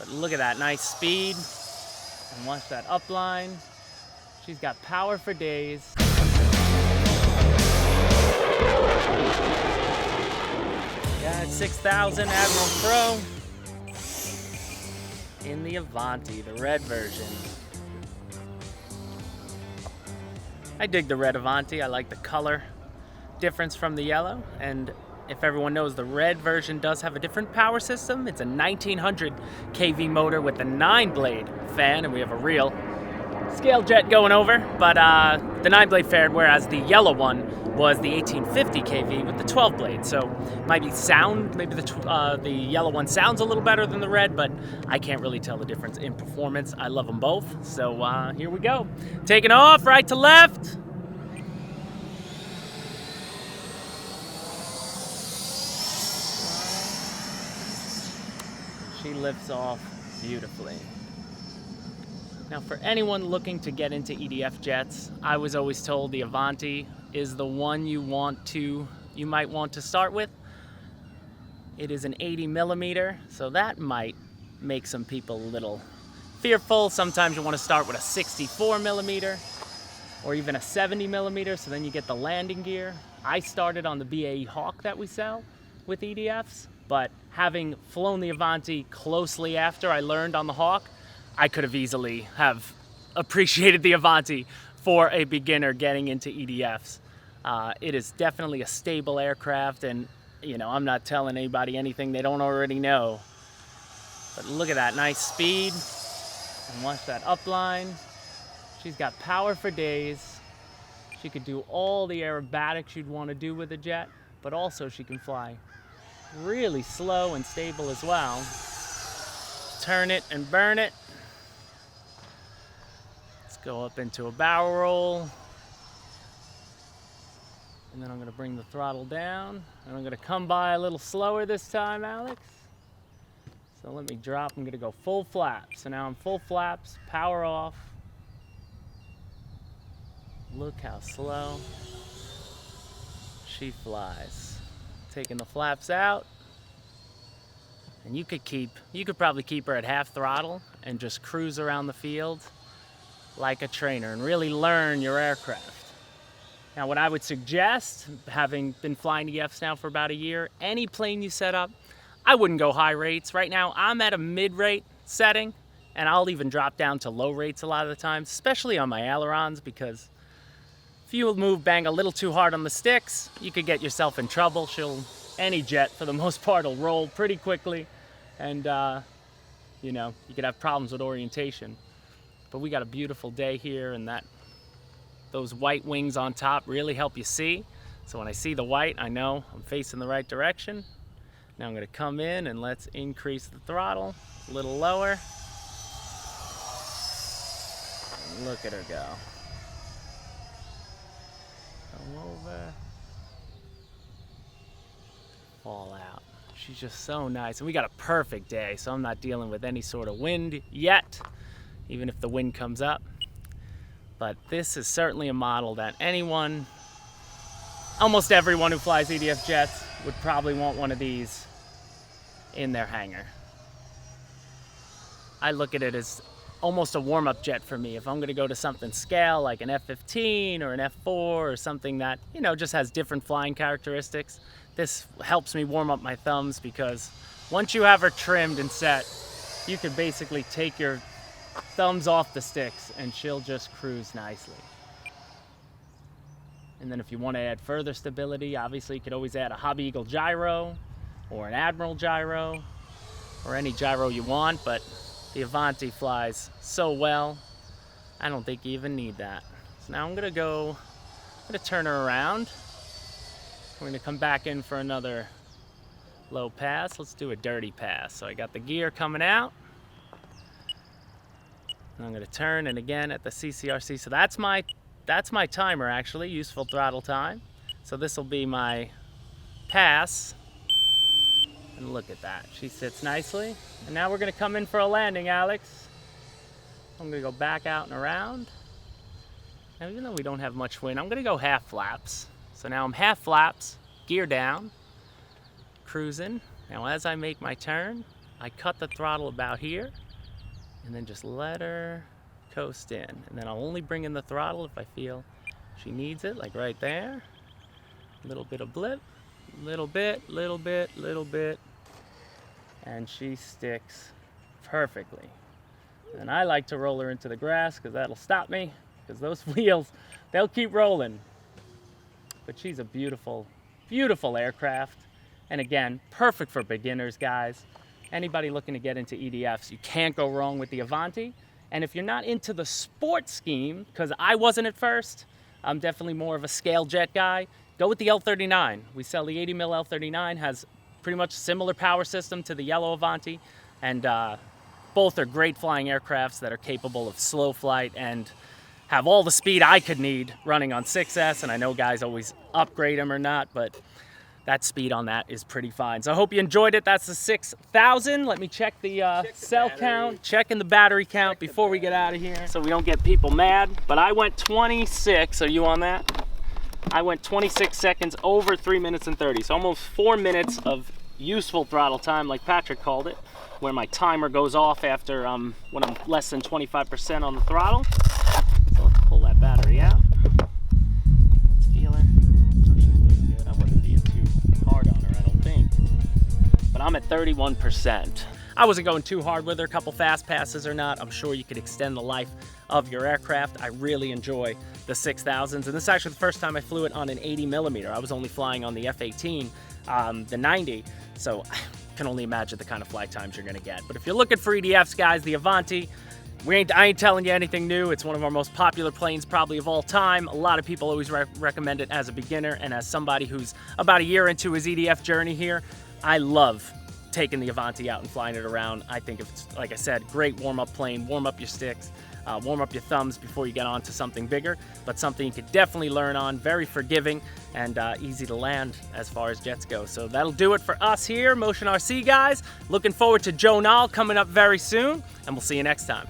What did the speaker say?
But look at that nice speed. And watch that upline. She's got power for days. Yeah, it's 6,000 Admiral Pro in the Avanti, the red version. I dig the red Avanti. I like the color difference from the yellow. And if everyone knows, the red version does have a different power system. It's a 1900 kV motor with a 9-blade fan, and we have a real scale jet going over. But the 9-blade fan, whereas the yellow one was the 1850 kV with the 12-blade. So maybe the yellow one sounds a little better than the red, but I can't really tell the difference in performance. I love them both. So here we go. Taking off, right to left. She lifts off beautifully. Now, for anyone looking to get into EDF jets, I was always told the Avanti is the one you might want to start with. It is an 80 millimeter, so that might make some people a little fearful. Sometimes you want to start with a 64 millimeter or even a 70 millimeter, so then you get the landing gear. I started on the BAE Hawk that we sell with EDFs, but having flown the Avanti closely after I learned on the Hawk, I could have easily have appreciated the Avanti for a beginner getting into EDFs. It is definitely a stable aircraft, and I'm not telling anybody anything they don't already know. But look at that nice speed, and watch that upline. She's got power for days. She could do all the aerobatics you'd want to do with a jet, but also she can fly really slow and stable as well. Turn it and burn it. Let's go up into a barrel roll. And then I'm going to bring the throttle down. And I'm going to come by a little slower this time, Alex. So let me drop. I'm going to go full flaps. So now I'm full flaps, power off. Look how slow she flies. Taking the flaps out. And you could probably keep her at half throttle and just cruise around the field like a trainer and really learn your aircraft. Now, what I would suggest, having been flying EDFs now for about a year, any plane you set up, I wouldn't go high rates. Right now, I'm at a mid-rate setting, and I'll even drop down to low rates a lot of the times, especially on my ailerons, because if you bang a little too hard on the sticks, you could get yourself in trouble. Any jet, for the most part, will roll pretty quickly, and you could have problems with orientation. But we got a beautiful day here, and those white wings on top really help you see. So when I see the white, I know I'm facing the right direction. Now I'm going to come in and let's increase the throttle a little lower. And look at her go. Come over. Fall out. She's just so nice. And we got a perfect day, so I'm not dealing with any sort of wind yet, even if the wind comes up. But this is certainly a model that almost everyone who flies EDF jets would probably want one of these in their hangar. I look at it as almost a warm-up jet for me. If I'm going to go to something scale like an F-15 or an F-4 or something that, just has different flying characteristics, this helps me warm up my thumbs, because once you have her trimmed and set, you can basically take your thumbs off the sticks and she'll just cruise nicely. And then if you want to add further stability, obviously you could always add a Hobby Eagle gyro or an Admiral gyro or any gyro you want, but the Avanti flies so well, I don't think you even need that. So now I'm going to turn her around. We're going to come back in for another low pass. Let's do a dirty pass. So I got the gear coming out. And I'm going to turn, and again at the CCRC. So that's my timer, actually, useful throttle time. So this will be my pass. And look at that. She sits nicely. And now we're going to come in for a landing, Alex. I'm going to go back out and around. Now, even though we don't have much wind, I'm going to go half flaps. So now I'm half flaps, gear down, cruising. Now as I make my turn, I cut the throttle about here, and then just let her coast in. And then I'll only bring in the throttle if I feel she needs it, like right there. Little bit of blip, little bit, little bit, little bit, and she sticks perfectly. And I like to roll her into the grass because that'll stop me, because those wheels, they'll keep rolling. But she's a beautiful, beautiful aircraft. And again, perfect for beginners, guys. Anybody looking to get into EDFs, you can't go wrong with the Avanti. And if you're not into the sports scheme, because I wasn't at first, I'm definitely more of a scale jet guy, go with the L39. We sell the 80 mil L39, has pretty much a similar power system to the yellow Avanti. And both are great flying aircrafts that are capable of slow flight and have all the speed I could need running on 6S. And I know guys always upgrade them or not, but that speed on that is pretty fine. So I hope you enjoyed it. That's the 6000. Let me check the cell count, checking the battery count before we get out of here so we don't get people mad. But I went 26. Are you on that? I went 26 seconds over 3 minutes and 30. So almost 4 minutes of useful throttle time, like Patrick called it, where my timer goes off after when I'm less than 25% on the throttle. So let's pull that battery out. Feel her. Good. I wasn't being too hard on her, I don't think. But I'm at 31%. I wasn't going too hard with her, a couple fast passes or not. I'm sure you could extend the life of your aircraft. I really enjoy the 6000s, and this is actually the first time I flew it on an 80 millimeter. I was only flying on the F-18, the 90, so I can only imagine the kind of flight times you're gonna get. But if you're looking for EDFs, guys, the Avanti, I ain't telling you anything new. It's one of our most popular planes probably of all time. A lot of people always recommend it as a beginner, and as somebody who's about a year into his EDF journey here, I love taking the Avanti out and flying it around. I think it's, like I said, great warm-up plane, warm up your sticks, warm up your thumbs before you get on to something bigger, but something you could definitely learn on, very forgiving and easy to land as far as jets go. So that'll do it for us here, Motion RC guys. Looking forward to Joe Nall coming up very soon, and we'll see you next time.